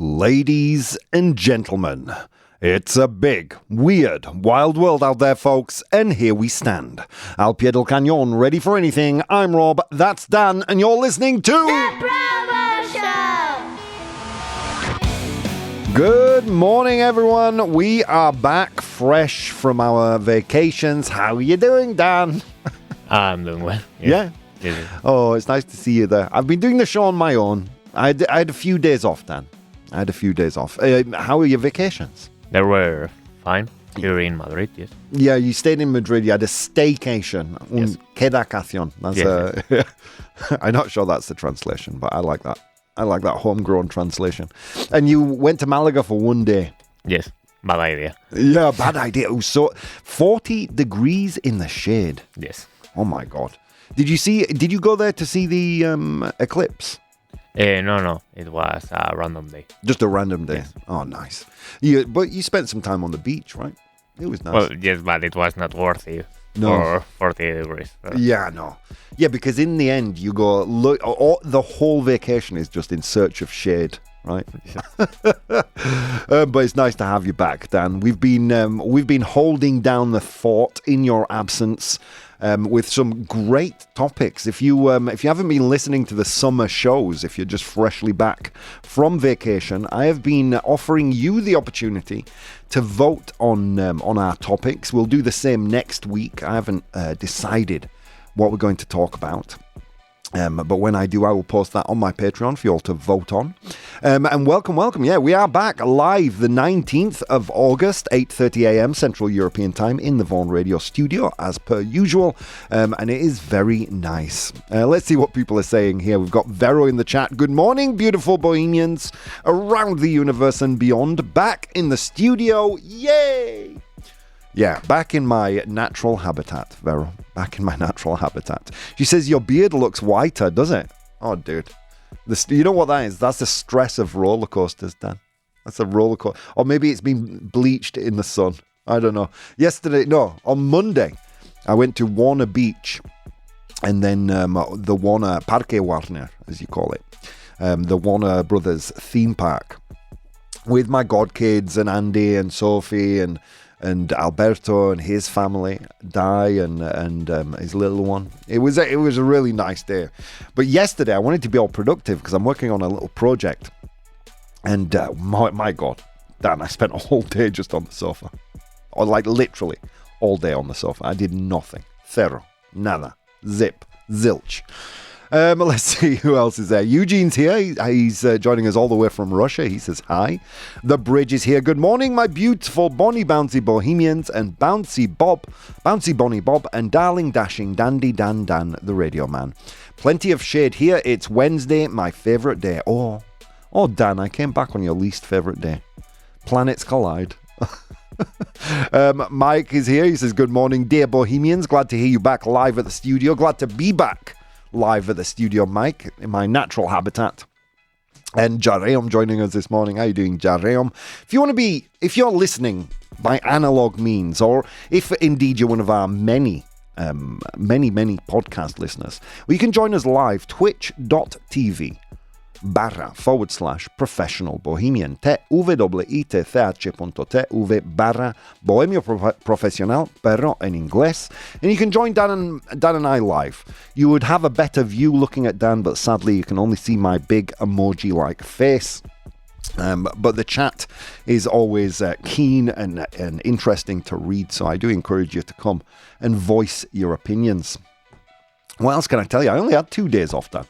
Ladies and gentlemen, it's a big, weird, wild world out there, folks, and here we stand. Al pie del cañón, ready for anything. I'm Rob, that's Dan, and you're listening to... The ProBoh Show! Good morning, everyone. We are back fresh from our vacations. How are you doing, Dan? I'm doing well. Yeah? Oh, it's nice to see you there. I've been doing the show on my own. I had a few days off, Dan. I had a few days off. How are your vacations? They were fine here in Madrid, yes. Yeah, you stayed in Madrid. You had a staycation. Yes. Quedacación. That's yes. I'm not sure that's the translation, but I like that. I like that homegrown translation. And you went to Malaga for one day. Yes, bad idea. Yeah, bad idea. It was so 40 degrees in the shade. Yes. Oh my God. Did you go there to see the eclipse? No, it was a random day. Just a random day. Yes. Oh, nice. But you spent some time on the beach, right? It was nice. Well, yes, but it was not worth it for 40 degrees. Yeah, no. Yeah, because in the end, you go, look, the whole vacation is just in search of shade, right? But it's nice to have you back, Dan. We've been holding down the fort in your absence. With some great topics. If you haven't been listening to the summer shows, if you're just freshly back from vacation, I have been offering you the opportunity to vote on our topics. We'll do the same next week. I haven't decided what we're going to talk about. But when I do, I will post that on my Patreon for you all to vote on. And welcome. Yeah, we are back live the 19th of August, 8:30 a.m. Central European Time in the Vaughan Radio Studio, as per usual. And it is very nice. Let's see what people are saying here. We've got Vero in the chat. Good morning, beautiful Bohemians around the universe and beyond. Back in the studio. Yay! Yeah, back in my natural habitat, Vero. Back in my natural habitat. She says, your beard looks whiter, does it? Oh, dude. You know what that is? That's the stress of roller coasters, Dan. That's a roller coaster. Or maybe it's been bleached in the sun. I don't know. On Monday, I went to Warner Beach. And then the Warner, Parque Warner, as you call it. The Warner Brothers theme park. With my godkids and Andy and Sophie and Alberto and his family, Di and his little one. It was a really nice day. But yesterday I wanted to be all productive because I'm working on a little project. And my God, Dan, I spent a whole day just on the sofa. Or like literally all day on the sofa. I did nothing. Zero. Nada. Zip. Zilch. Let's see who else is there. Eugene's here. He's joining us all the way from Russia. He says hi. The Bridge is here. Good morning, my beautiful bonny bouncy Bohemians and bouncy Bonnie Bob, and darling dashing dandy Dan, the radio man. Plenty of shade here. It's Wednesday, my favourite day. Oh, Dan, I came back on your least favourite day. Planets collide. Mike is here. He says, good morning, dear Bohemians. Glad to hear you back live at the studio. Glad to be back live at the studio, Mike, in my natural habitat. And Jareum joining us this morning. How are you doing, Jareum? If you're listening by analog means, or if indeed you're one of our many podcast listeners, well, you can join us live, twitch.tv/professional bohemian, twit.tv/bohemio profesional, pero en inglés. And you can join Dan and I live. You would have a better view looking at Dan, but sadly you can only see my big emoji-like face. But the chat is always keen and interesting to read, so I do encourage you to come and voice your opinions. What else can I tell you? I only had 2 days off, Dan.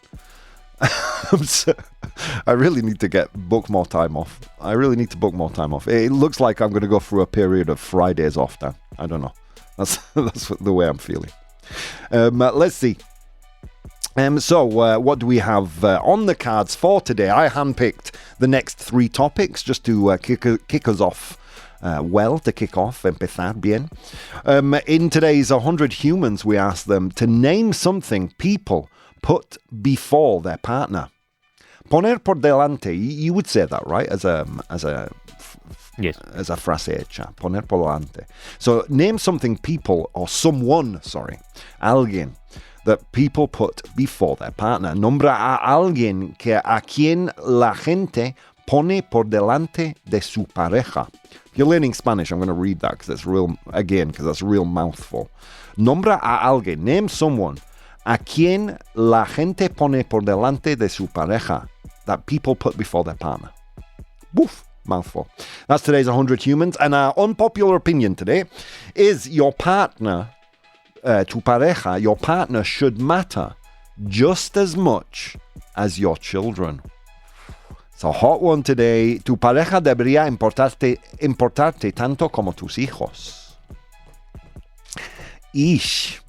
I really need to book more time off. It looks like I'm going to go through a period of Fridays off, Dan. I don't know. That's the way I'm feeling. Let's see. So what do we have on the cards for today? I handpicked the next 3 topics just to kick us off. To kick off, empezar bien. In today's 100 Humans, we asked them to name something people put before their partner. Poner por delante, you would say that, right? As a Yes. As a frase hecha. Poner por delante. So name something people, or someone, alguien, that people put before their partner. Nombra a alguien a quien la gente pone por delante de su pareja. If you're learning Spanish, I'm going to read that because that's a real mouthful. Nombra a alguien, name someone, a quien la gente pone por delante de su pareja, that people put before their partner. Woof, mouthful. That's today's 100 Humans, and our unpopular opinion today is your partner, tu pareja, your partner should matter just as much as your children. It's a hot one today. Tu pareja debería importarte tanto como tus hijos. Ish.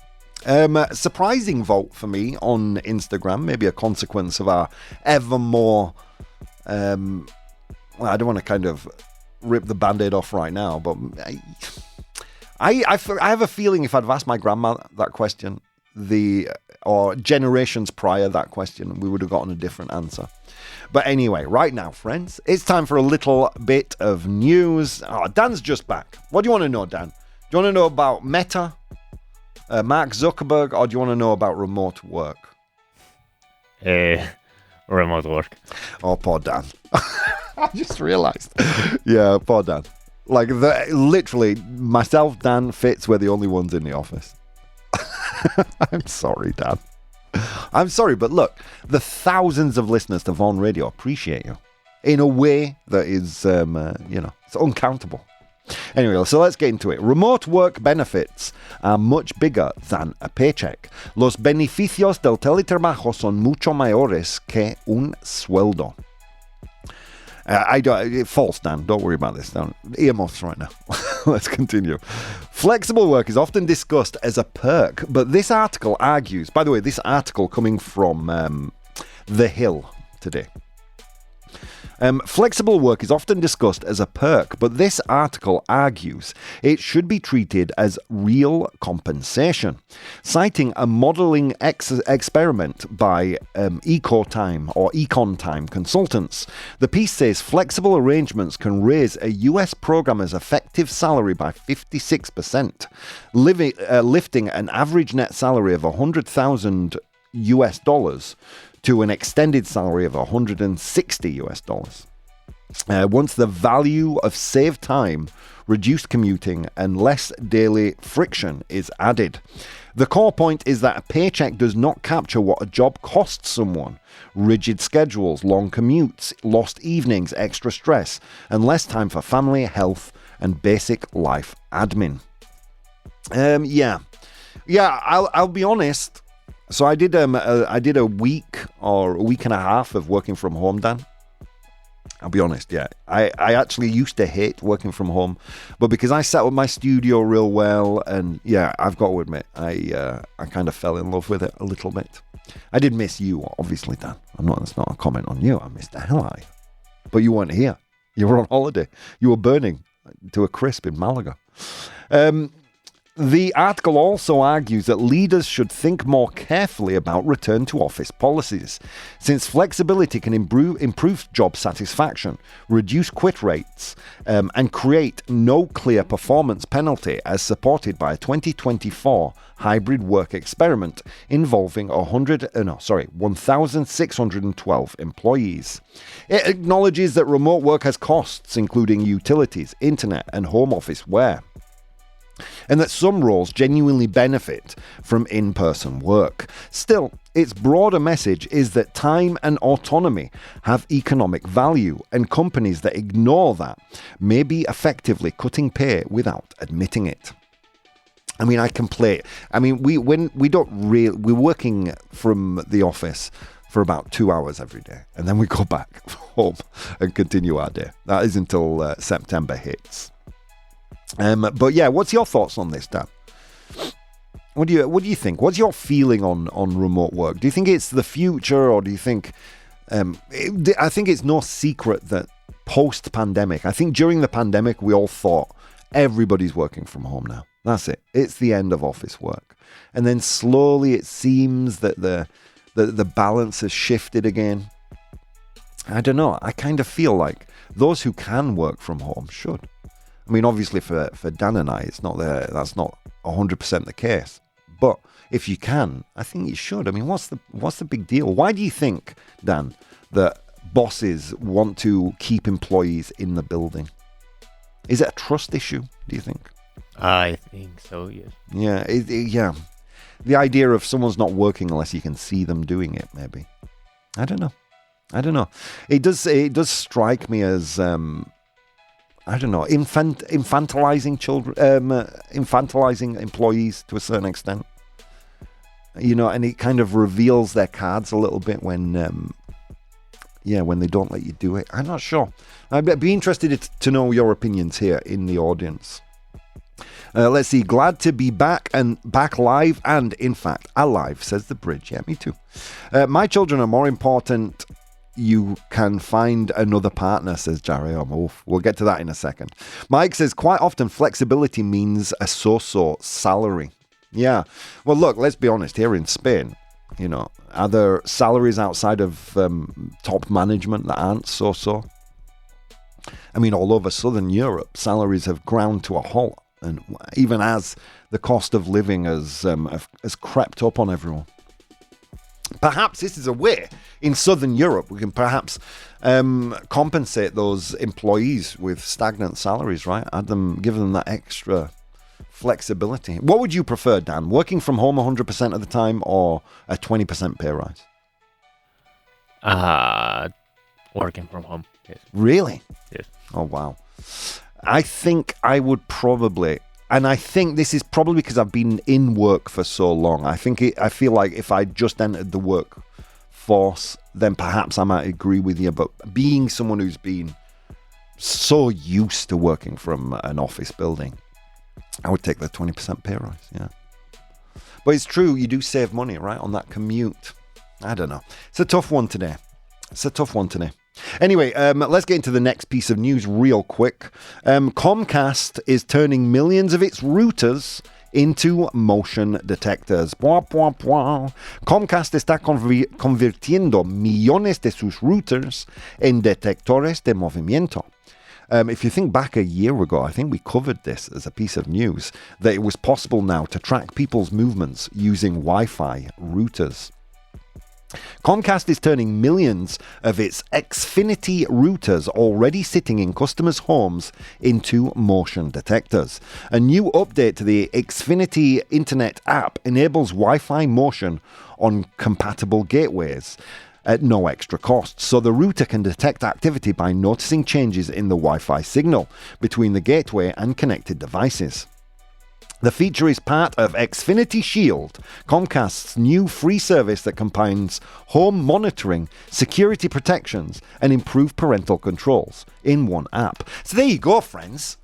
Surprising vote for me on Instagram. Maybe a consequence of our ever more... I don't want to kind of rip the Band-Aid off right now, but I have a feeling if I'd asked my grandma that question, or generations prior that question, we would have gotten a different answer. But anyway, right now, friends, it's time for a little bit of news. Oh, Dan's just back. What do you want to know, Dan? Do you want to know about Meta, Mark Zuckerberg, or do you want to know about remote work? Remote work. Oh, poor Dan. I just realized. Yeah, poor Dan. Like, literally, myself, Dan, Fitz, we're the only ones in the office. I'm sorry, Dan. I'm sorry, but look, the thousands of listeners to Vaughan Radio appreciate you in a way that is, it's uncountable. Anyway, so let's get into it. Remote work benefits are much bigger than a paycheck. Los beneficios del teletrabajo son mucho mayores que un sueldo. False, Dan. Don't worry about this. Don't. Earmuffs right now. Let's continue. Flexible work is often discussed as a perk, but this article argues, by the way, this article coming from The Hill today. Flexible work is often discussed as a perk, but this article argues it should be treated as real compensation. Citing a modeling experiment by Econ Time consultants, the piece says flexible arrangements can raise a US programmer's effective salary by 56%, lifting an average net salary of $100,000 US to an extended salary of $160 US. Once the value of saved time, reduced commuting, and less daily friction is added. The core point is that a paycheck does not capture what a job costs someone. Rigid schedules, long commutes, lost evenings, extra stress, and less time for family, health, and basic life admin. I'll be honest. So I did a week or a week and a half of working from home, Dan. I'll be honest, yeah. I actually used to hate working from home, but because I set up my studio real well, and yeah, I've got to admit, I kind of fell in love with it a little bit. I did miss you, obviously, Dan. That's not a comment on you. I missed the hell out of you. But you weren't here. You were on holiday. You were burning to a crisp in Malaga. The article also argues that leaders should think more carefully about return to office policies, since flexibility can improve job satisfaction, reduce quit rates, and create no clear performance penalty, as supported by a 2024 hybrid work experiment involving 1,612 employees. It acknowledges that remote work has costs, including utilities, internet, and home office wear, and that some roles genuinely benefit from in-person work. Still, its broader message is that time and autonomy have economic value, and companies that ignore that may be effectively cutting pay without admitting it. I mean, we're working from the office for about 2 hours every day, and then we go back home and continue our day. That is until September hits. But yeah, what's your thoughts on this, Dan? What do you think? What's your feeling on remote work? Do you think it's the future, or do you think? I think it's no secret that post-pandemic, I think during the pandemic, we all thought everybody's working from home now. That's it. It's the end of office work, and then slowly it seems that the balance has shifted again. I don't know. I kind of feel like those who can work from home should. I mean, obviously for Dan and I, that's not 100% the case. But if you can, I think you should. I mean, what's the big deal? Why do you think, Dan, that bosses want to keep employees in the building? Is it a trust issue, do you think? I think so, yes. Yeah, yeah. The idea of someone's not working unless you can see them doing it, maybe. I don't know. It does strike me as I don't know, infantilizing children, infantilizing employees to a certain extent. You know, and it kind of reveals their cards a little bit when they don't let you do it. I'm not sure. I'd be interested to know your opinions here in the audience. Let's see. Glad to be back and back live and, in fact, alive, says the bridge. Yeah, me too. My children are more important. You can find another partner, says Jerry. We'll get to that in a second. Mike says, quite often flexibility means a so-so salary. Yeah. Well, look, let's be honest. Here in Spain, you know, are there salaries outside of top management that aren't so-so? I mean, all over Southern Europe, salaries have ground to a halt. And even as the cost of living has crept up on everyone. Perhaps this is a way in Southern Europe we can perhaps compensate those employees with stagnant salaries, right? Give them that extra flexibility. What would you prefer, Dan? Working from home 100% of the time or a 20% pay rise? Working from home, yes. Really? Yes. Oh, wow. I think I would probably, and I think this is probably because I've been in work for so long. I feel like if I just entered the workforce, then perhaps I might agree with you. But being someone who's been so used to working from an office building, I would take the 20% pay rise, yeah. But it's true, you do save money, right, on that commute. I don't know. It's a tough one today. Anyway, let's get into the next piece of news real quick. Comcast is turning millions of its routers into motion detectors. Comcast está convirtiendo millones de sus routers en detectores de movimiento. If you think back a year ago, I think we covered this as a piece of news, that it was possible now to track people's movements using Wi-Fi routers. Comcast is turning millions of its Xfinity routers already sitting in customers' homes into motion detectors. A new update to the Xfinity Internet app enables Wi-Fi motion on compatible gateways at no extra cost, so the router can detect activity by noticing changes in the Wi-Fi signal between the gateway and connected devices. The feature is part of Xfinity Shield, Comcast's new free service that combines home monitoring, security protections, and improved parental controls in one app. So there you go, friends.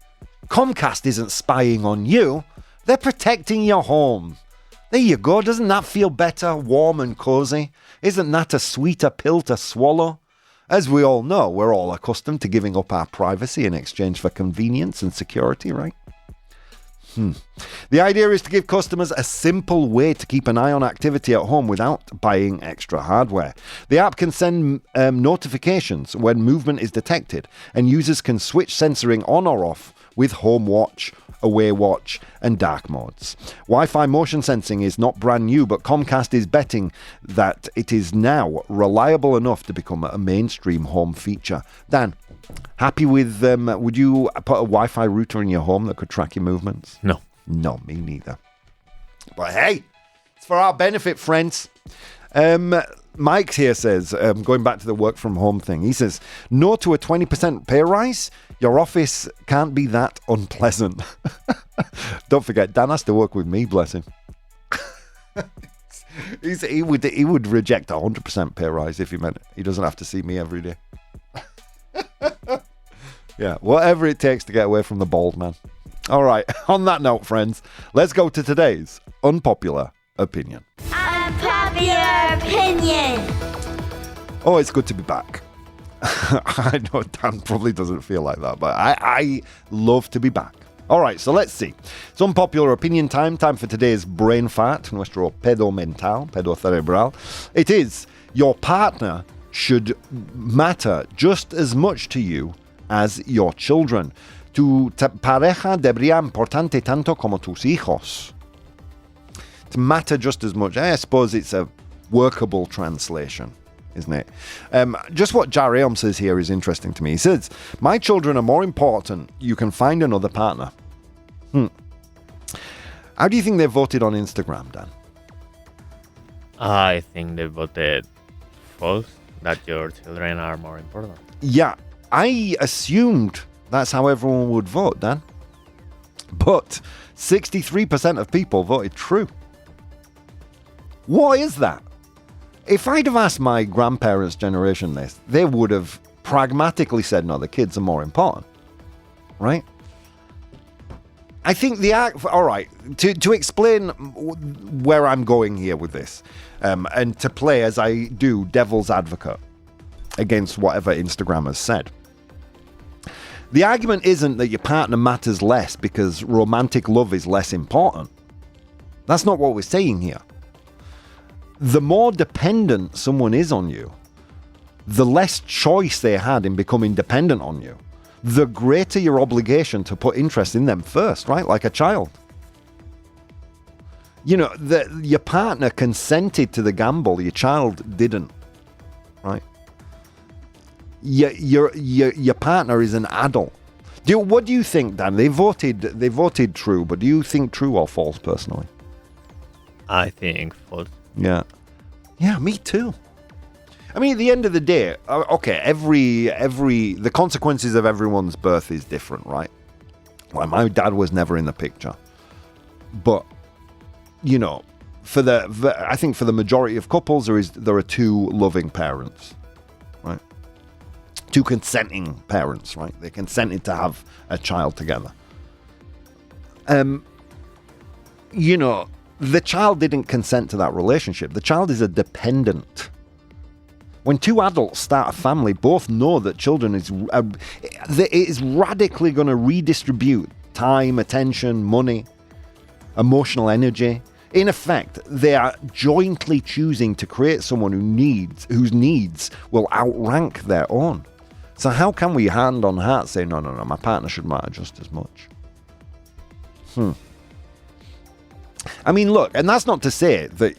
Comcast isn't spying on you. They're protecting your home. There you go. Doesn't that feel better, warm and cozy? Isn't that a sweeter pill to swallow? As we all know, we're all accustomed to giving up our privacy in exchange for convenience and security, right? The idea is to give customers a simple way to keep an eye on activity at home without buying extra hardware. The app can send notifications when movement is detected, and users can switch sensoring on or off with Home Watch, Away Watch, and dark modes. Wi-Fi motion sensing is not brand new, but Comcast is betting that it is now reliable enough to become a mainstream home feature. Dan, happy with would you put a Wi-Fi router in your home that could track your movements? No. No, me neither. But hey, it's for our benefit, friends. Mike here says, going back to the work from home thing, he says, no to a 20% pay rise? Your office can't be that unpleasant. Don't forget, Dan has to work with me, bless him. He would reject a 100% pay rise if he meant it. He doesn't have to see me every day. Yeah, whatever it takes to get away from the bald man. All right, on that note, friends, let's go to today's unpopular opinion. Unpopular opinion. Oh, it's good to be back. I know Dan probably doesn't feel like that, but I love to be back. All right, so let's see. It's unpopular opinion time for today's brain fart, nuestro pedo mental, pedo cerebral. It is, your partner should matter just as much to you as your children. Tu pareja debería importante tanto como tus hijos. To matter just as much. I suppose it's a workable translation. isn't it? Just what Jariam says here is interesting to me. He says, my children are more important. You can find another partner. How do you think they voted on Instagram, Dan? I think they voted false, that your children are more important. Yeah, I assumed that's how everyone would vote, Dan. But 63% of people voted true. Why is that? If I'd have asked my grandparents' generation this, they would have pragmatically said, no, the kids are more important. Right? I think all right, to explain where I'm going here with this, and to play as I do devil's advocate against whatever Instagram has said. The argument isn't that your partner matters less because romantic love is less important. That's not what we're saying here. The more dependent someone is on you, the less choice they had in becoming dependent on you, the greater your obligation to put interest in them first, right? Like a child. You know, your partner consented to the gamble, your child didn't, right? Your partner is an adult. What do you think, Dan? They voted true, but do you think true or false personally? I think false. Yeah, me too. I mean, at the end of the day, okay, the consequences of everyone's birth is different, right? Well, my dad was never in the picture, but you know, I think for the majority of couples, there are two loving parents, right? Two consenting parents, right? They consented to have a child together. You know, the child didn't consent to that relationship. The child is a dependent. When two adults start a family, both know that children it is radically going to redistribute time, attention, money, emotional energy. In effect, they are jointly choosing to create someone whose needs will outrank their own. So how can we hand on heart say, no, my partner should matter just as much? I mean, look, and that's not to say that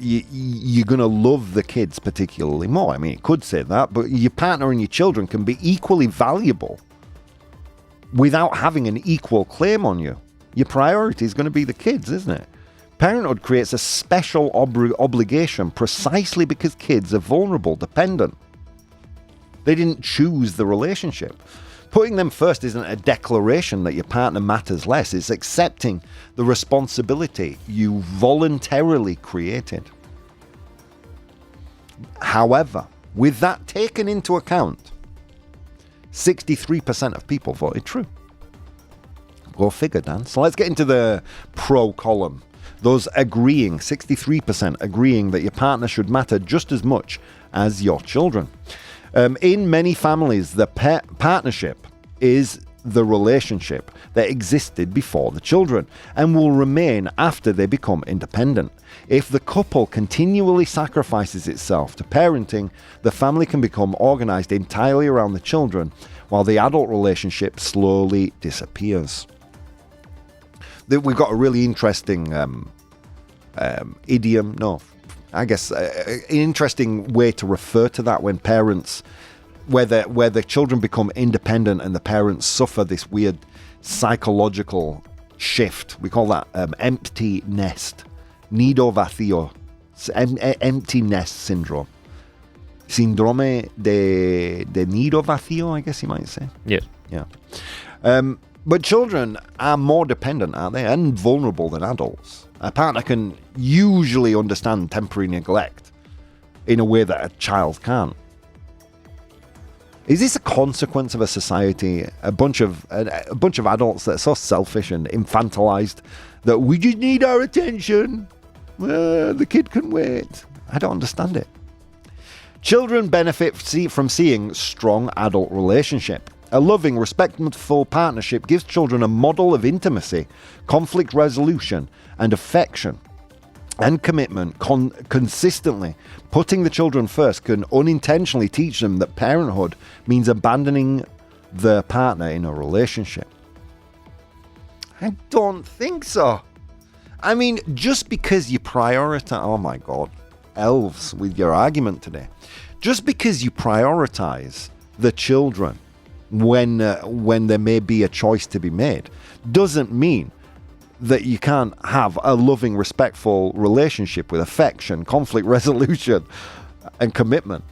you're going to love the kids particularly more. I mean, it could say that, but your partner and your children can be equally valuable without having an equal claim on you. Your priority is going to be the kids, isn't it? Parenthood creates a special obligation precisely because kids are vulnerable, dependent. They didn't choose the relationship. Putting them first isn't a declaration that your partner matters less. It's accepting the responsibility you voluntarily created. However, with that taken into account, 63% of people voted true. Go figure, Dan. So let's get into the pro column. Those agreeing, 63% agreeing that your partner should matter just as much as your children. In many families, the partnership is the relationship that existed before the children and will remain after they become independent. If the couple continually sacrifices itself to parenting, the family can become organized entirely around the children while the adult relationship slowly disappears. We've got a really interesting idiom, an interesting way to refer to that when parents, where the children become independent and the parents suffer this weird psychological shift. We call that empty nest, nido vacío, empty nest syndrome. Síndrome de nido vacío, I guess you might say. Yes. Yeah. But children are more dependent, aren't they, and vulnerable than adults. A partner can usually understand temporary neglect in a way that a child can't. Is this a consequence of a society, a bunch of adults that are so selfish and infantilized that we just need our attention? The kid can wait. I don't understand it. Children benefit from seeing strong adult relationship. A loving, respectful partnership gives children a model of intimacy, conflict resolution, and affection and commitment. Consistently putting the children first can unintentionally teach them that parenthood means abandoning the partner in a relationship. I don't think so. I mean, just because you prioritize... Oh my God. elves with your argument today. Just because you prioritize the children when there may be a choice to be made doesn't mean that you can't have a loving, respectful relationship with affection, conflict resolution, and commitment.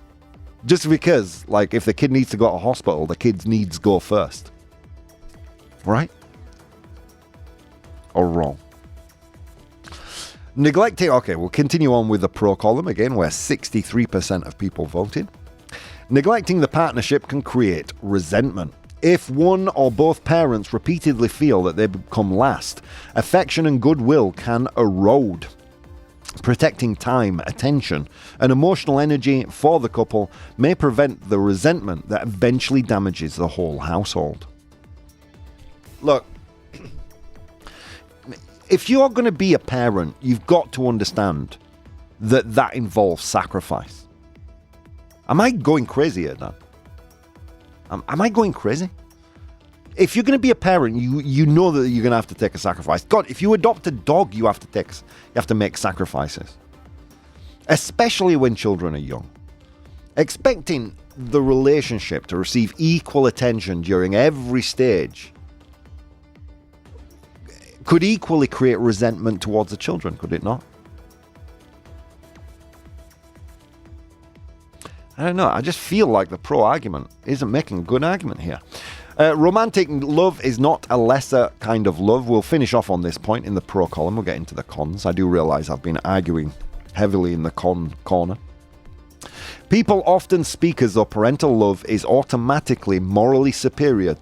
Just because, like, if the kid needs to go to hospital, the kid's needs go first. Right? Or wrong? Neglecting, okay, we'll continue on with the pro column again, where 63% of people voted. Neglecting the partnership can create resentment. If one or both parents repeatedly feel that they become last, affection and goodwill can erode. Protecting time, attention, and emotional energy for the couple may prevent the resentment that eventually damages the whole household. Look, if you're going to be a parent, you've got to understand that that involves sacrifice. Am I going crazy at that? Am I going crazy? If you're going to be a parent, you know that you're going to have to take a sacrifice. God, if you adopt a dog, you have to make sacrifices. Especially when children are young. Expecting the relationship to receive equal attention during every stage could equally create resentment towards the children, could it not? I don't know. I just feel like the pro argument isn't making a good argument here. Romantic love is not a lesser kind of love. We'll finish off on this point in the pro column. We'll get into the cons. I do realize I've been arguing heavily in the con corner. People often speak as though parental love is automatically morally superior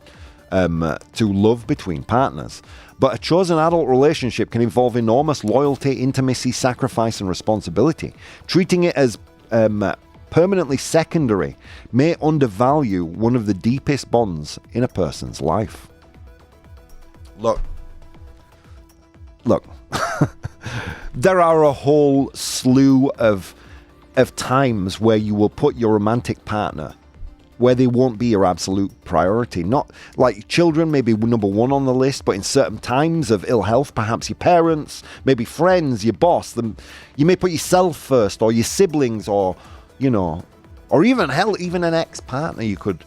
to love between partners. But a chosen adult relationship can involve enormous loyalty, intimacy, sacrifice, and responsibility. Treating it as permanently secondary may undervalue one of the deepest bonds in a person's life. Look. There are a whole slew of times where you will put your romantic partner where they won't be your absolute priority. Not like children may be number one on the list, but in certain times of ill health, perhaps your parents, maybe friends, your boss, you may put yourself first, or your siblings, or or even an ex-partner you could,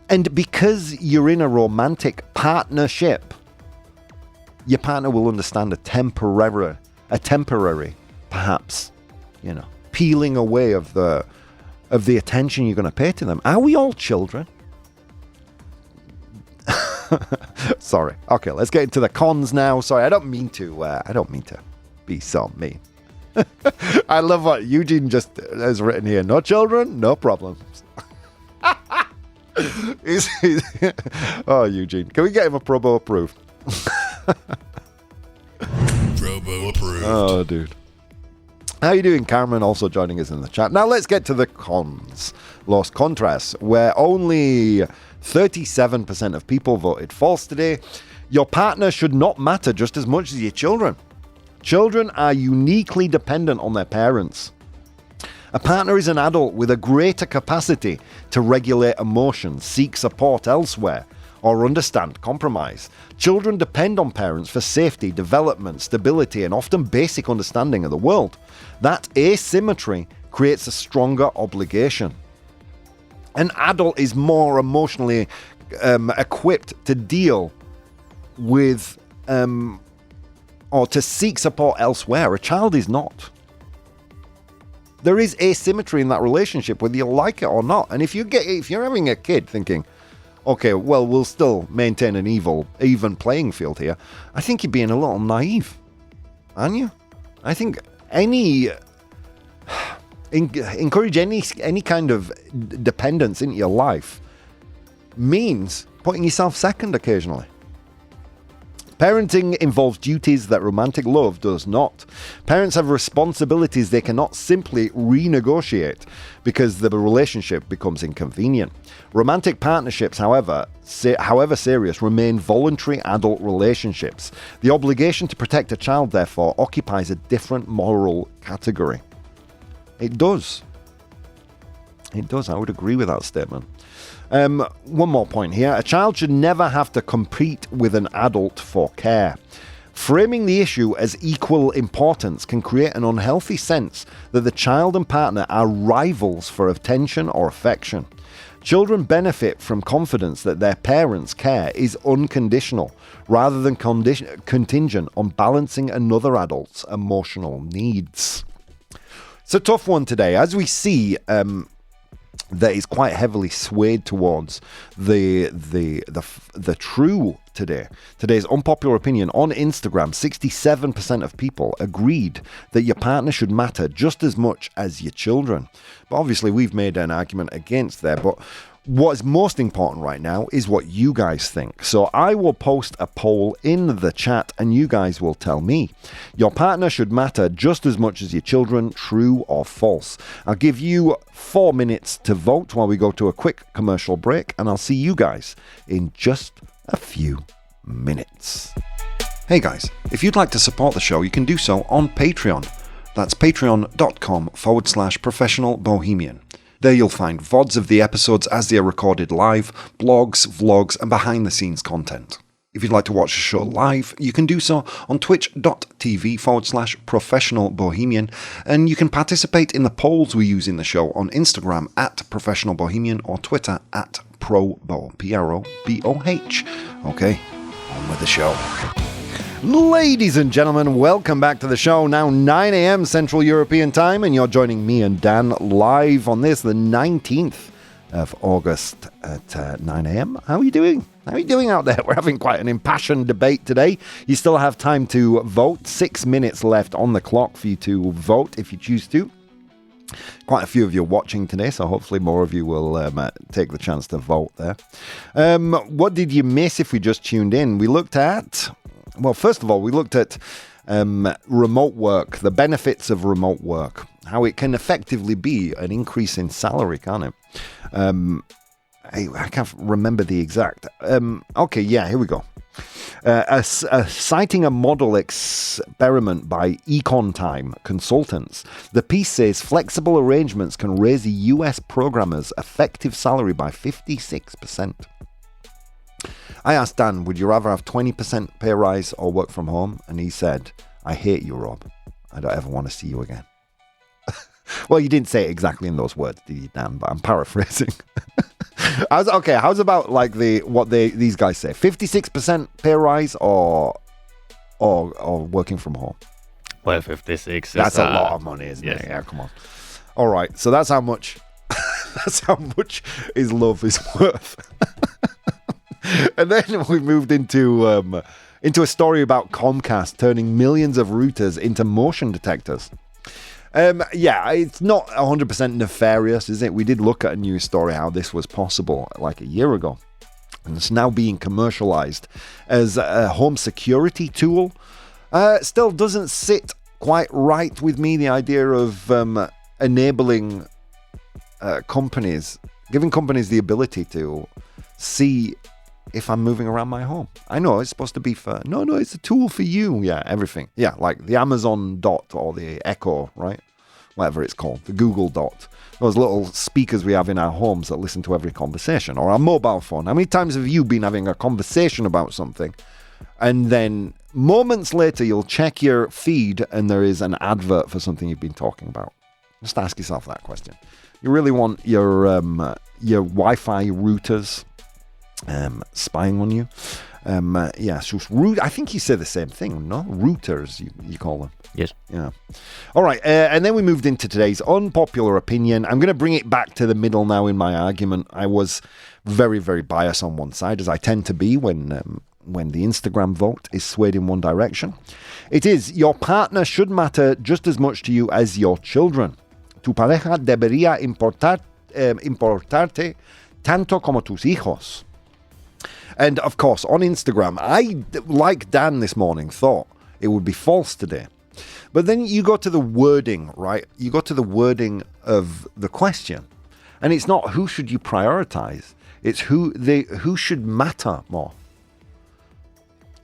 And because you're in a romantic partnership, your partner will understand a temporary, perhaps, peeling away of the attention you're going to pay to them. Are we all children? Sorry. Okay, let's get into the cons now. Sorry, I don't mean to be so mean. I love what Eugene just has written here. No children, no problems. Oh, Eugene. Can we get him a ProBoh approved? ProBoh approved. Oh, dude. How you doing, Carmen? Also joining us in the chat. Now let's get to the cons. Los Contras, where only 37% of people voted false today. Your partner should not matter just as much as your children. Children are uniquely dependent on their parents. A partner is an adult with a greater capacity to regulate emotions, seek support elsewhere, or understand compromise. Children depend on parents for safety, development, stability, and often basic understanding of the world. That asymmetry creates a stronger obligation. An adult is more emotionally equipped to deal with or to seek support elsewhere. A child is not. There is asymmetry in that relationship, whether you like it or not. And if you're having a kid thinking, okay, well, we'll still maintain an even playing field here, I think you're being a little naive, aren't you? I think encourage any kind of dependence into your life means putting yourself second occasionally. Parenting involves duties that romantic love does not. Parents have responsibilities they cannot simply renegotiate because the relationship becomes inconvenient. Romantic partnerships, however serious, remain voluntary adult relationships. The obligation to protect a child, therefore, occupies a different moral category. It does. It does. I would agree with that statement. One more point here. A child should never have to compete with an adult for care. Framing the issue as equal importance can create an unhealthy sense that the child and partner are rivals for attention or affection. Children benefit from confidence that their parents' care is unconditional rather than contingent on balancing another adult's emotional needs. It's a tough one today. As we see, that is quite heavily swayed towards the true today. Today's unpopular opinion on Instagram, 67% of people agreed that your partner should matter just as much as your children. But obviously we've made an argument against there. But what's most important right now is what you guys think. So I will post a poll in the chat and you guys will tell me. Your partner should matter just as much as your children, true or false. I'll give you 4 minutes to vote while we go to a quick commercial break, and I'll see you guys in just a few minutes. Hey guys, if you'd like to support the show, you can do so on Patreon. That's patreon.com/professional bohemian. There you'll find VODs of the episodes as they are recorded live, blogs, vlogs, and behind-the-scenes content. If you'd like to watch the show live, you can do so on twitch.tv/professional bohemian, and you can participate in the polls we use in the show on Instagram @professional bohemian or Twitter @ProBoh, ProBoh. Okay, on with the show. Ladies and gentlemen, welcome back to the show. Now 9 a.m. Central European Time, and you're joining me and Dan live on this, the 19th of August at 9 a.m. How are you doing? How are you doing out there? We're having quite an impassioned debate today. You still have time to vote. 6 minutes left on the clock for you to vote if you choose to. Quite a few of you are watching today, so hopefully more of you will take the chance to vote there. What did you miss if we just tuned in? We looked at... Well, first of all, we looked at remote work, the benefits of remote work, how it can effectively be an increase in salary, can't it? I can't remember the exact. Okay, yeah, here we go. Citing a model experiment by EconTime Consultants, the piece says flexible arrangements can raise a US programmer's effective salary by 56%. I asked Dan, would you rather have 20% pay rise or work from home? And he said, I hate you, Rob. I don't ever want to see you again. Well, you didn't say it exactly in those words, did you, Dan? But I'm paraphrasing. How's about like these guys say? 56% pay rise or working from home? Well, 56 That's a lot of money, isn't it? Yeah, come on. All right, so that's how much his love is worth. And then we moved into a story about Comcast turning millions of routers into motion detectors. It's not 100% nefarious, is it? We did look at a news story how this was possible like a year ago. And it's now being commercialized as a home security tool. Still doesn't sit quite right with me, the idea of enabling companies, giving companies the ability to see if I'm moving around my home. I know it's supposed to be for... No, it's a tool for you. Yeah, everything. Yeah, like the Amazon Dot or the Echo, right? Whatever it's called. The Google Dot. Those little speakers we have in our homes that listen to every conversation. Or our mobile phone. How many times have you been having a conversation about something and then moments later you'll check your feed and there is an advert for something you've been talking about? Just ask yourself that question. You really want your Wi-Fi routers spying on you? I think you say the same thing, no? Routers, you call them. Yes. Yeah. All right, and then we moved into today's unpopular opinion. I'm going to bring it back to the middle now in my argument. I was very, very biased on one side, as I tend to be when the Instagram vote is swayed in one direction. It is, your partner should matter just as much to you as your children. Tu pareja debería importarte tanto como tus hijos. And of course, on Instagram, I, like Dan this morning, thought it would be false today. But then you go to the wording, right? You go to the wording of the question. And it's not who should you prioritize. It's who should matter more.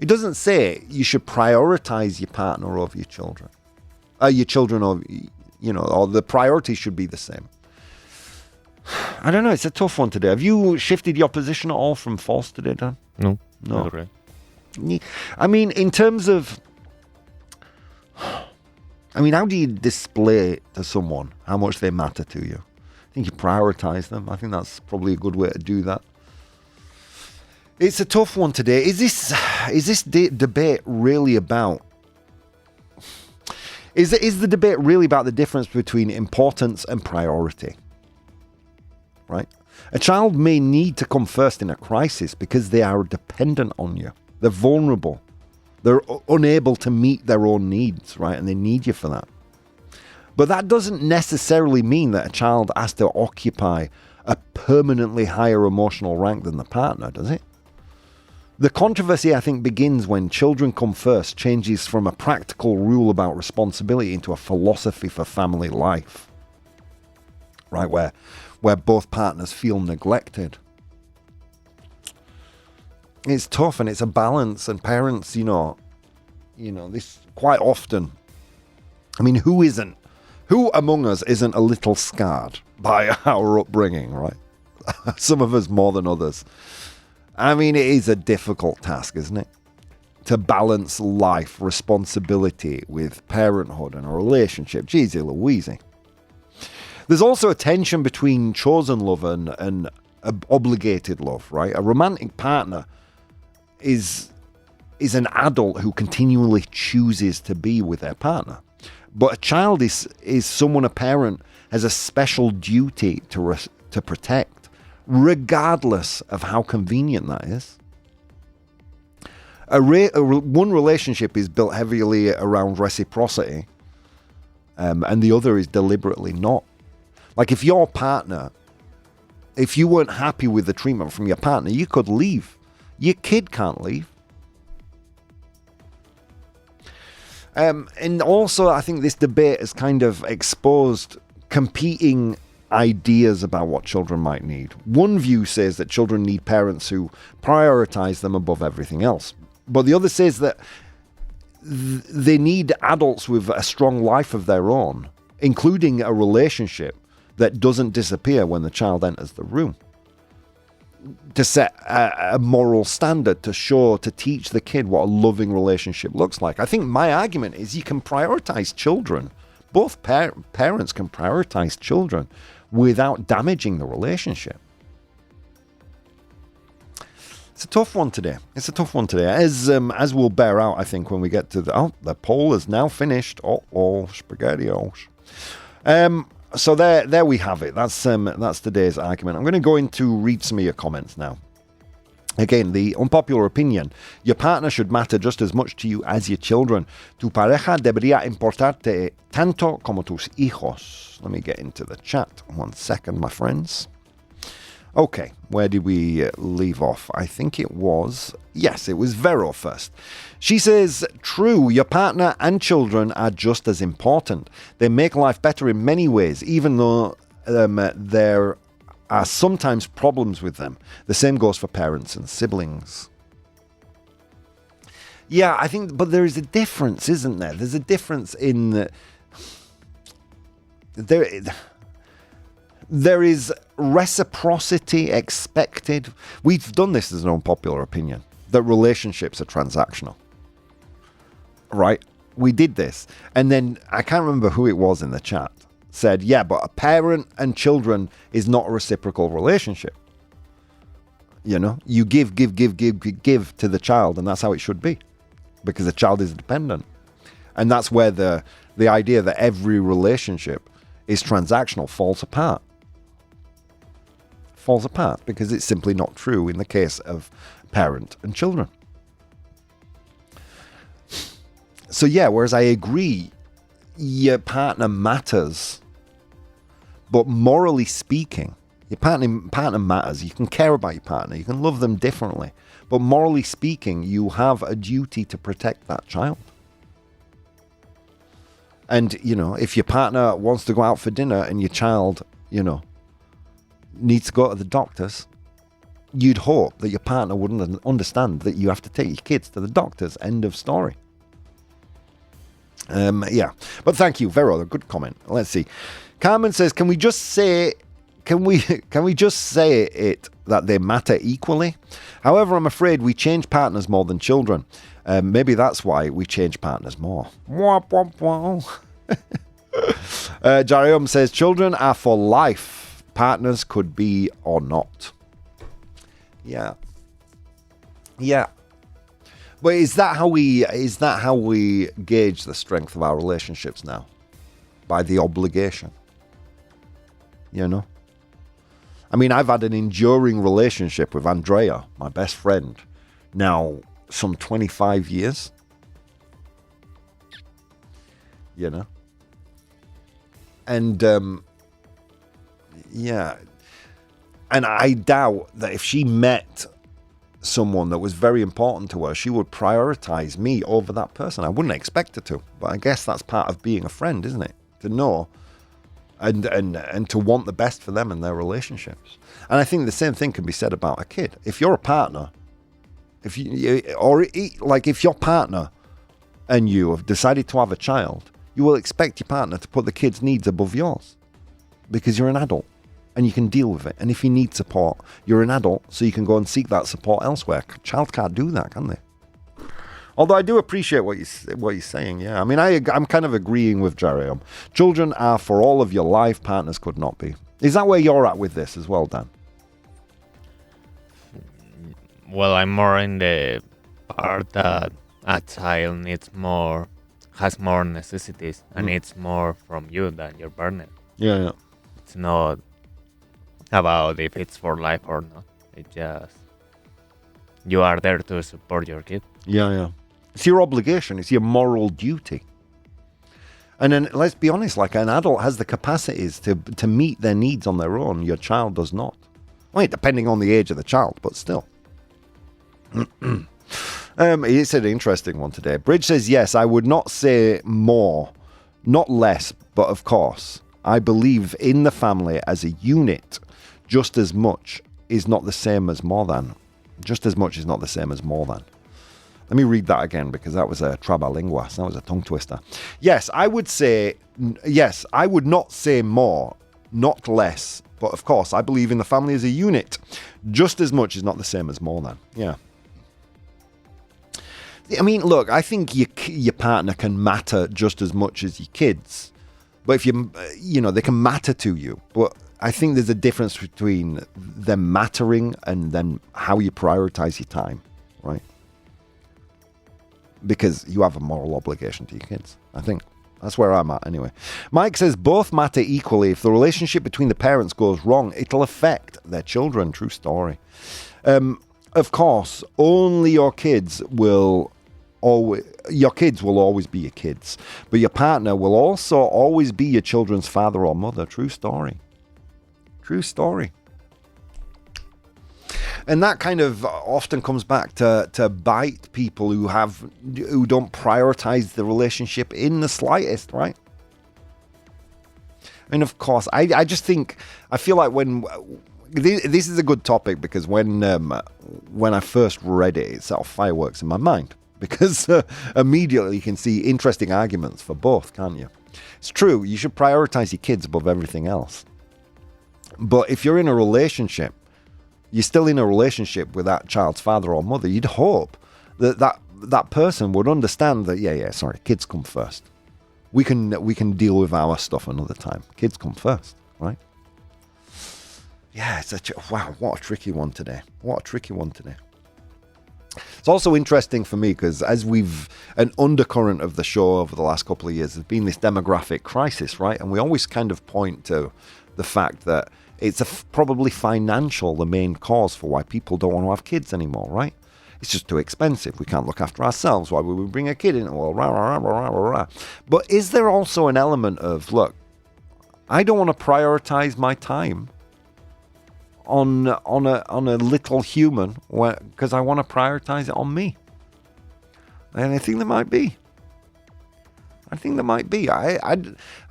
It doesn't say you should prioritize your partner over your children. Your children over, or the priorities should be the same. I don't know. It's a tough one today. Have you shifted your position at all from false today, Dan? No. Not really. I mean, in terms of... I mean, how do you display to someone how much they matter to you? I think you prioritize them. I think that's probably a good way to do that. It's a tough one today. Is this debate really about... Is the debate really about the difference between importance and priority? Right? A child may need to come first in a crisis because they are dependent on you. They're vulnerable. They're unable to meet their own needs, right? And they need you for that. But that doesn't necessarily mean that a child has to occupy a permanently higher emotional rank than the partner, does it? The controversy, I think, begins when children come first changes from a practical rule about responsibility into a philosophy for family life, right? Where both partners feel neglected. It's tough and it's a balance, and parents, you know, this quite often. I mean, who among us isn't a little scarred by our upbringing, right? Some of us more than others. I mean, it is a difficult task, isn't it? To balance life, responsibility with parenthood and a relationship. Jeezy Louise. There's also a tension between chosen love and obligated love, right? A romantic partner is an adult who continually chooses to be with their partner. But a child is someone a parent has a special duty to protect, regardless of how convenient that is. One relationship is built heavily around reciprocity, and the other is deliberately not. Like if you weren't happy with the treatment from your partner, you could leave. Your kid can't leave. And also, I think this debate has kind of exposed competing ideas about what children might need. One view says that children need parents who prioritize them above everything else. But the other says that they need adults with a strong life of their own, including a relationship that doesn't disappear when the child enters the room, to set a moral standard, to teach the kid what a loving relationship looks like. I think my argument is you can prioritize children. Both parents can prioritize children without damaging the relationship. It's a tough one today. As we'll bear out, I think, when we get to the poll is now finished. SpaghettiOs. So there we have it. That's today's argument. I'm going to go into read some of your comments now. Again, the unpopular opinion. Your partner should matter just as much to you as your children. Tu pareja debería importarte tanto como tus hijos. Let me get into the chat. 1 second, my friends. Okay, where did we leave off? I think it was Vero first. She says, true, your partner and children are just as important. They make life better in many ways, even though there are sometimes problems with them. The same goes for parents and siblings. Yeah, I think, but there is a difference, isn't there? There's a difference in... There is reciprocity expected. We've done this as an unpopular opinion, that relationships are transactional. Right? We did this. And then, I can't remember who it was in the chat, said, yeah, but a parent and children is not a reciprocal relationship. You know, you give to the child, and that's how it should be, because the child is dependent. And that's where the idea that every relationship is transactional falls apart. Falls apart because it's simply not true in the case of parent and children. So yeah, whereas I agree, your partner matters, but morally speaking, your partner matters. You can care about your partner, you can love them differently, but morally speaking, you have a duty to protect that child. And, you know, if your partner wants to go out for dinner and your child, you know, needs to go to the doctors, you'd hope that your partner wouldn't understand that you have to take your kids to the doctors. End of story. Yeah. But thank you, Vero. A good comment. Let's see. Carmen says, can we just can we just say it that they matter equally? However, I'm afraid we change partners more than children. Maybe that's why we change partners more. Womp, womp, womp. Jarium says children are for life. Partners could be or not. Yeah. But is that how we gauge the strength of our relationships now? By the obligation. You know? I mean, I've had an enduring relationship with Andrea, my best friend, now some 25 years. You know? And, yeah. And I doubt that if she met someone that was very important to her, she would prioritize me over that person. I wouldn't expect her to, but I guess that's part of being a friend, isn't it? To know and to want the best for them and their relationships. And I think the same thing can be said about a kid. If you're a partner, if your partner and you have decided to have a child, you will expect your partner to put the kid's needs above yours because you're an adult and you can deal with it. And if you need support, you're an adult, so you can go and seek that support elsewhere. A child can't do that, can they? Although I do appreciate what you're saying, yeah. I mean, I'm kind of agreeing with Jarium. Children are for all of your life, partners could not be. Is that where you're at with this as well, Dan? Well, I'm more in the part that a child has more necessities and needs more from you than your partner. Yeah. It's not about if it's for life or not. It's just you are there to support your kid. Yeah. It's your obligation. It's your moral duty. And then let's be honest, like an adult has the capacities to meet their needs on their own. Your child does not. Well, depending on the age of the child, but still. It's an interesting one today. Bridge says, yes, I would not say more, not less, but of course, I believe in the family as a unit. Just as much is not the same as more than. Just as much is not the same as more than. Let me read that again because that was a trabalinguas. That was a tongue twister. Yes, I would not say more, not less. But of course, I believe in the family as a unit. Just as much is not the same as more than. Yeah. I mean, look, I think your partner can matter just as much as your kids. But if they can matter to you. But I think there's a difference between them mattering and then how you prioritize your time, right? Because you have a moral obligation to your kids. I think that's where I'm at anyway. Mike says both matter equally. If the relationship between the parents goes wrong, it'll affect their children. True story. Of course, only your kids will always be your kids, but your partner will also always be your children's father or mother. True story. True story. And that kind of often comes back to bite people who don't prioritize the relationship in the slightest, right? And of course, I just think, I feel like this is a good topic because when I first read it, it set off fireworks in my mind because immediately you can see interesting arguments for both, can't you? It's true, you should prioritize your kids above everything else. But if you're in a relationship, you're still in a relationship with that child's father or mother, you'd hope that person would understand that, kids come first. We can deal with our stuff another time. Kids come first, right? Yeah, wow, what a tricky one today. It's also interesting for me because as an undercurrent of the show over the last couple of years has been this demographic crisis, right? And we always kind of point to the fact that it's probably financial, the main cause for why people don't want to have kids anymore, right? It's just too expensive. We can't look after ourselves. Why would we bring a kid in? Well, rah, rah, rah, rah, rah, rah. But is there also an element of, look, I don't want to prioritize my time on a little human because I want to prioritize it on me? And I think there might be. I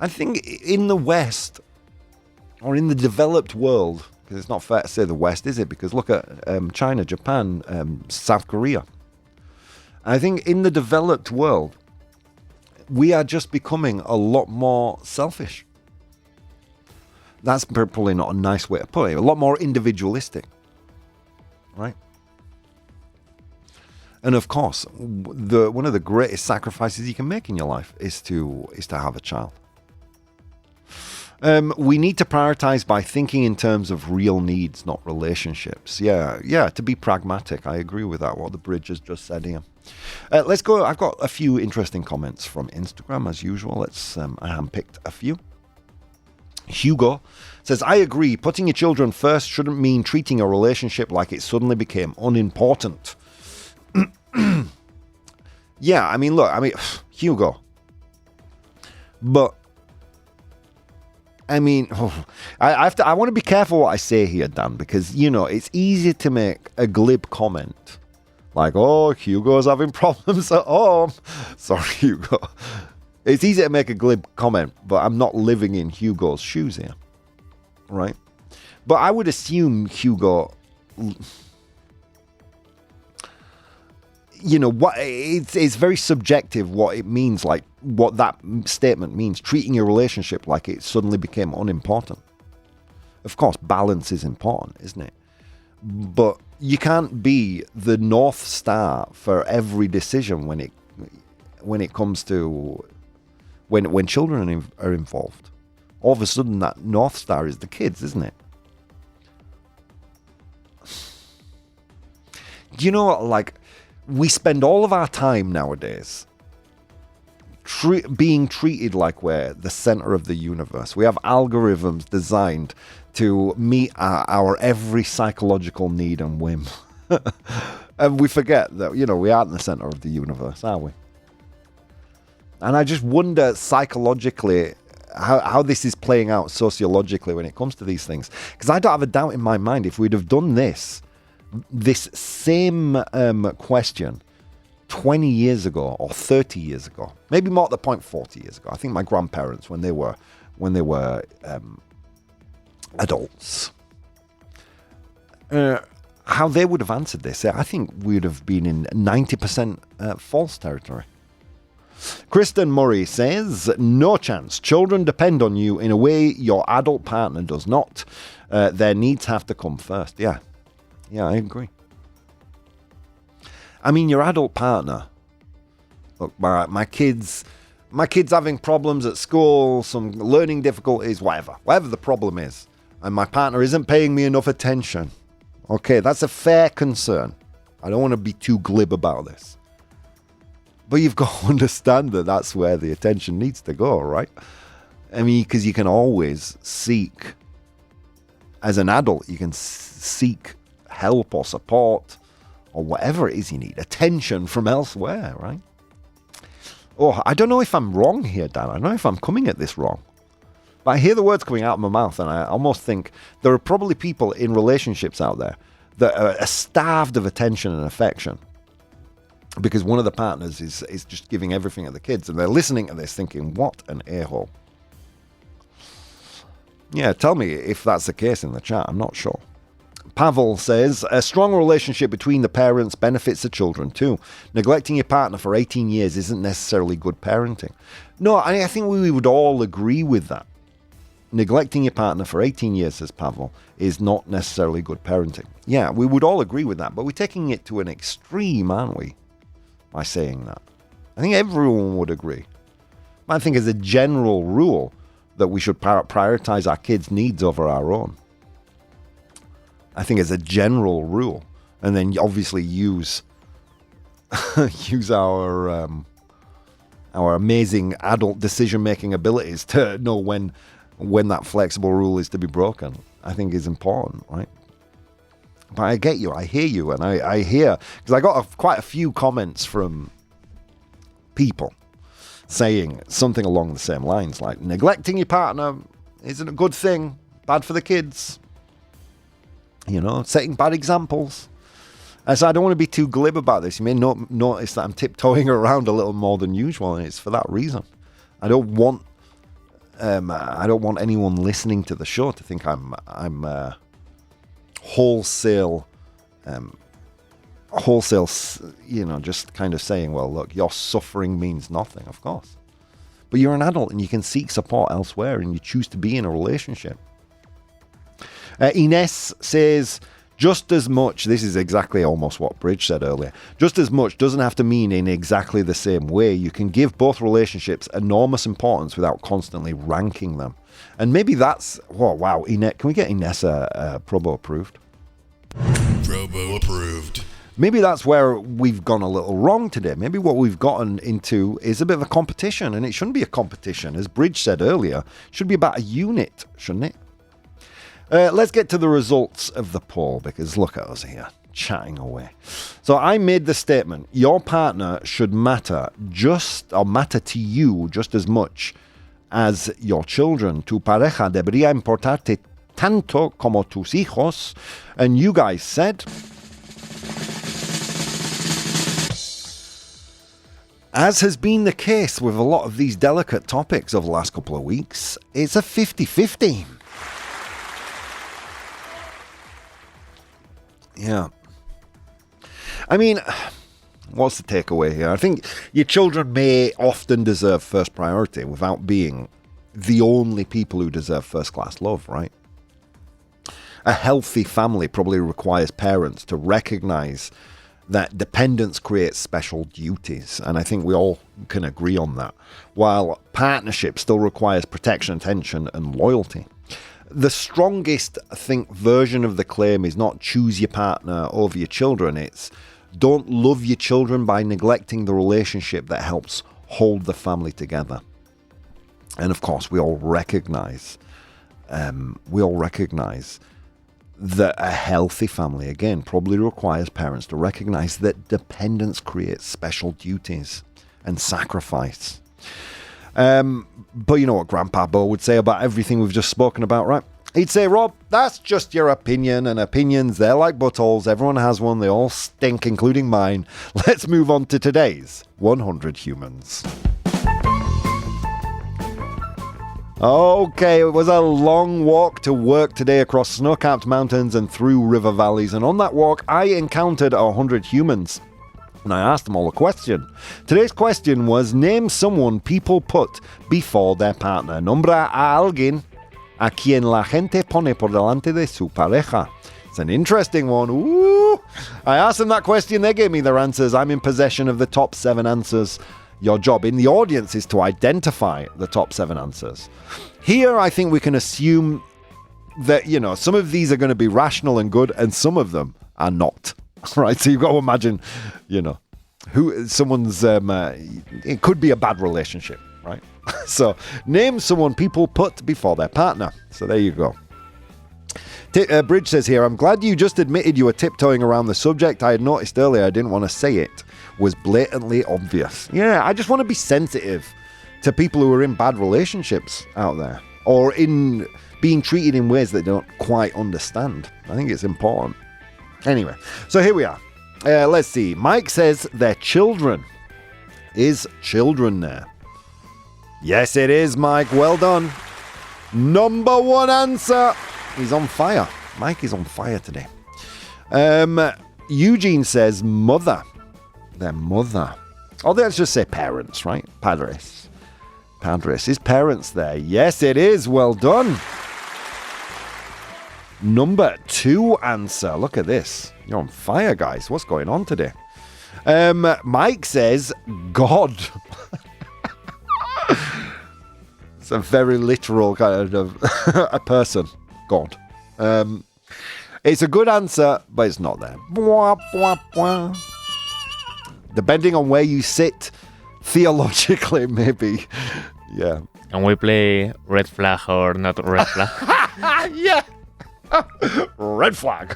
think in the West, or in the developed world, because it's not fair to say the West, is it? Because look at China, Japan, South Korea. I think in the developed world, we are just becoming a lot more selfish. That's probably not a nice way to put it. A lot more individualistic, right? And of course, one of the greatest sacrifices you can make in your life is to have a child. We need to prioritize by thinking in terms of real needs, not relationships. Yeah, to be pragmatic. I agree with that, what the bridge has just said here. Let's go. I've got a few interesting comments from Instagram, as usual. I handpicked a few. Hugo says, I agree. Putting your children first shouldn't mean treating a relationship like it suddenly became unimportant. Yeah, I mean, look, Hugo. But I mean, I want to be careful what I say here, Dan, because, it's easy to make a glib comment. Like, oh, Hugo's having problems at home. Sorry, Hugo. It's easy to make a glib comment, but I'm not living in Hugo's shoes here. Right? But I would assume Hugo, what it's very subjective what it means, like what that statement means, treating your relationship like it suddenly became unimportant. Of course, balance is important, isn't it? But you can't be the North Star for every decision when it comes to when children are involved. All of a sudden, that North Star is the kids, isn't it? Do you know what, like, we spend all of our time nowadays being treated like we're the center of the universe. We have algorithms designed to meet our every psychological need and whim. And we forget that, we aren't the center of the universe, are we? And I just wonder psychologically how this is playing out sociologically when it comes to these things. Because I don't have a doubt in my mind, if we'd have done this same question 20 years ago or 30 years ago, maybe more at the point 40 years ago. I think my grandparents, when they were adults, how they would have answered this, I think we would have been in 90% false territory. Kristen Murray says, no chance. Children depend on you in a way your adult partner does not. Their needs have to come first. Yeah, I agree. I mean, your adult partner. Look, my kids having problems at school, some learning difficulties, whatever the problem is, and my partner isn't paying me enough attention. Okay, that's a fair concern. I don't want to be too glib about this. But you've got to understand that that's where the attention needs to go, right? I mean, because you can always seek, as an adult, you can seek help or support or whatever it is you need, attention from elsewhere, right? Oh, I don't know if I'm wrong here, Dan. I don't know if I'm coming at this wrong. But I hear the words coming out of my mouth, and I almost think there are probably people in relationships out there that are starved of attention and affection because one of the partners is just giving everything to the kids, and they're listening to this thinking, what an a-hole. Yeah, tell me if that's the case in the chat. I'm not sure. Pavel says, a strong relationship between the parents benefits the children too. Neglecting your partner for 18 years isn't necessarily good parenting. No, I think we would all agree with that. Neglecting your partner for 18 years, says Pavel, is not necessarily good parenting. Yeah, we would all agree with that, but we're taking it to an extreme, aren't we, by saying that? I think everyone would agree. I think as a general rule that we should prioritize our kids' needs over our own. I think as a general rule, and then obviously use our amazing adult decision-making abilities to know when that flexible rule is to be broken, I think is important, right? But I get you, I hear you, and I hear, because I got quite a few comments from people saying something along the same lines, like, neglecting your partner isn't a good thing, bad for the kids. Setting bad examples. So I don't want to be too glib about this. You may notice that I'm tiptoeing around a little more than usual, and it's for that reason. I don't want anyone listening to the show to think I'm wholesale, just kind of saying, well, look, your suffering means nothing, of course. But you're an adult and you can seek support elsewhere, and you choose to be in a relationship. Ines says, just as much, this is exactly almost what Bridge said earlier, just as much doesn't have to mean in exactly the same way. You can give both relationships enormous importance without constantly ranking them. And maybe that's, oh wow, Ines, can we get Ines ProBoh approved? ProBoh approved. Maybe that's where we've gone a little wrong today. Maybe what we've gotten into is a bit of a competition, and it shouldn't be a competition. As Bridge said earlier, it should be about a unit, shouldn't it? Let's get to the results of the poll, because look at us here, chatting away. So I made the statement, your partner should matter to you just as much as your children. Tu pareja debería importarte tanto como tus hijos. And you guys said, as has been the case with a lot of these delicate topics of the last couple of weeks, it's a 50-50. Yeah. I mean, what's the takeaway here? I think your children may often deserve first priority without being the only people who deserve first-class love, right? A healthy family probably requires parents to recognize that dependence creates special duties, and I think we all can agree on that, while partnership still requires protection, attention, and loyalty. The strongest, I think, version of the claim is not choose your partner over your children. It's don't love your children by neglecting the relationship that helps hold the family together. And of course, we all recognize that a healthy family, again, probably requires parents to recognize that dependence creates special duties and sacrifice. But you know what Grandpa Bo would say about everything we've just spoken about, right? He'd say, Rob, that's just your opinion, and opinions, they're like buttholes. Everyone has one. They all stink, including mine. Let's move on to today's 100 Humans. Okay, it was a long walk to work today across snow-capped mountains and through river valleys, and on that walk, I encountered 100 humans. And I asked them all a question. Today's question was, name someone people put before their partner. Nombra a alguien a quien la gente pone por delante de su pareja. It's an interesting one. Ooh. I asked them that question. They gave me their answers. I'm in possession of the top 7 answers. Your job in the audience is to identify the top 7 answers. Here, I think we can assume that, you know, some of these are going to be rational and good, and some of them are not. Right, so you've got to imagine, you know, who someone's. It could be a bad relationship, right? So name someone people put before their partner. So there you go. Bridge says here, I'm glad you just admitted you were tiptoeing around the subject. I had noticed earlier I didn't want to say it was blatantly obvious. Yeah, I just want to be sensitive to people who are in bad relationships out there, or in being treated in ways they don't quite understand. I think it's important. Anyway, so here we are. Let's see. Mike says their children. Is children there? Yes, it is, Mike. Well done. Number 1 answer. He's on fire. Mike is on fire today. Eugene says mother. Their mother. Oh, let's just say parents, right? Padres. Padres. Is parents there? Yes, it is. Well done. Number 2 answer. Look at this. You're on fire, guys. What's going on today? Mike says God. It's a very literal kind of a person. God. It's a good answer, but it's not there. Bwah, bwah, bwah. Depending on where you sit theologically, maybe. Yeah. Can we play red flag or not red flag? Yeah. Red flag.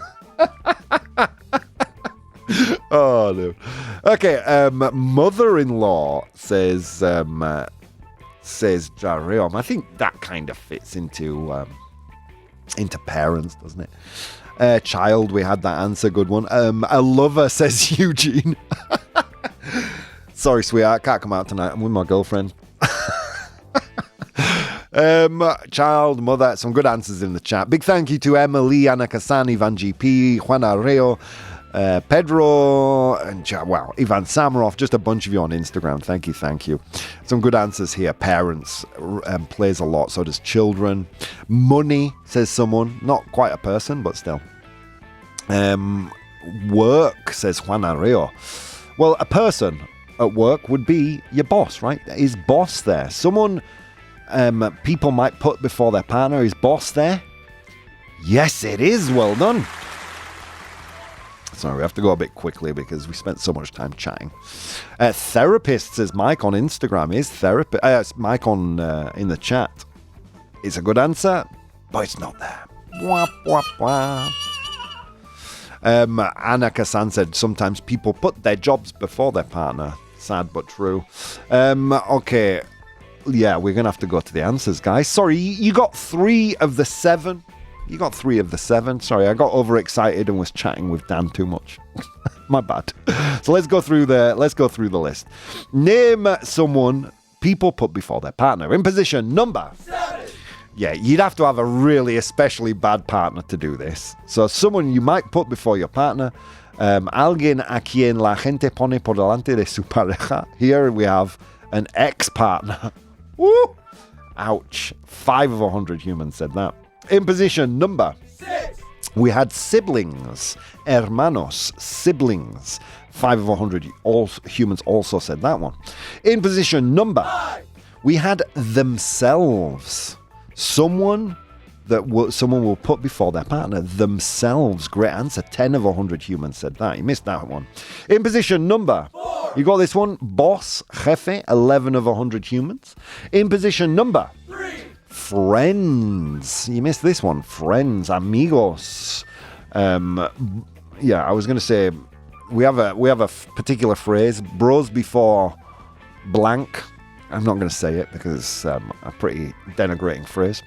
Oh no. Okay. Mother-in-law says Jareom. I think that kind of fits into parents, doesn't it? Child, we had that answer. Good one. A lover, says Eugene. Sorry, sweetheart, can't come out tonight. I'm with my girlfriend. Child, mother, some good answers in the chat. Big thank you to Emily, Anna Kasani, Van GP, Juan Arreo, Pedro, and wow, Ivan Samarov, just a bunch of you on Instagram. Thank you. Some good answers here. Parents plays a lot, so does children. Money, says someone. Not quite a person, but still. Work, says Juan Arreo. Well, a person at work would be your boss, right? Is boss there? Someone people might put before their partner. Is boss there? Yes, it is. Well done. Sorry, we have to go a bit quickly because we spent so much time chatting. Therapist, says Mike on Instagram. Is therapist? Mike on in the chat. It's a good answer, but it's not there. Wah, wah, wah. Anna Kassan said sometimes people put their jobs before their partner. Sad but true. Okay, yeah, we're gonna have to go to the answers, guys. Sorry, you got 3 of the 7. You got 3 of the 7. Sorry, I got overexcited and was chatting with Dan too much. My bad. So let's go through the list. Name someone people put before their partner. In position number 7. Yeah, you'd have to have a really especially bad partner to do this. So someone you might put before your partner. Alguien a quien la gente pone por delante de su pareja. Here we have an ex-partner. Woo! Ouch. 5 of 100 humans said that. In position number 6, we had siblings, hermanos, siblings. 5 of 100 humans also said that one. In position number 5, we had themselves. Someone will put before their partner themselves. Great answer. 10 of 100 humans said that. You missed that one. In position number 4, you got this one. Boss, jefe. 11 of 100 humans. In position number 3, friends. You missed this one. Friends, amigos. Yeah, I was going to say we have a particular phrase. Bros before blank. I'm not going to say it because it's a pretty denigrating phrase.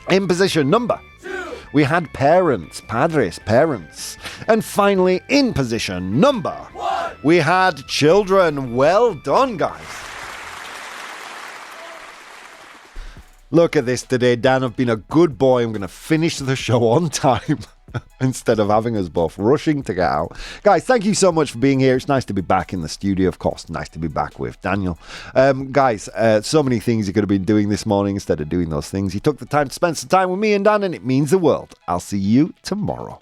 In position number 2, we had parents, padres, parents. And finally, in position number 1, we had children. Well done, guys. Look at this today, Dan. I've been a good boy. I'm going to finish the show on time instead of having us both rushing to get out. Guys, thank you so much for being here. It's nice to be back in the studio, of course. Nice to be back with Daniel. Guys, so many things you could have been doing this morning instead of doing those things. You took the time to spend some time with me and Dan, and it means the world. I'll see you tomorrow.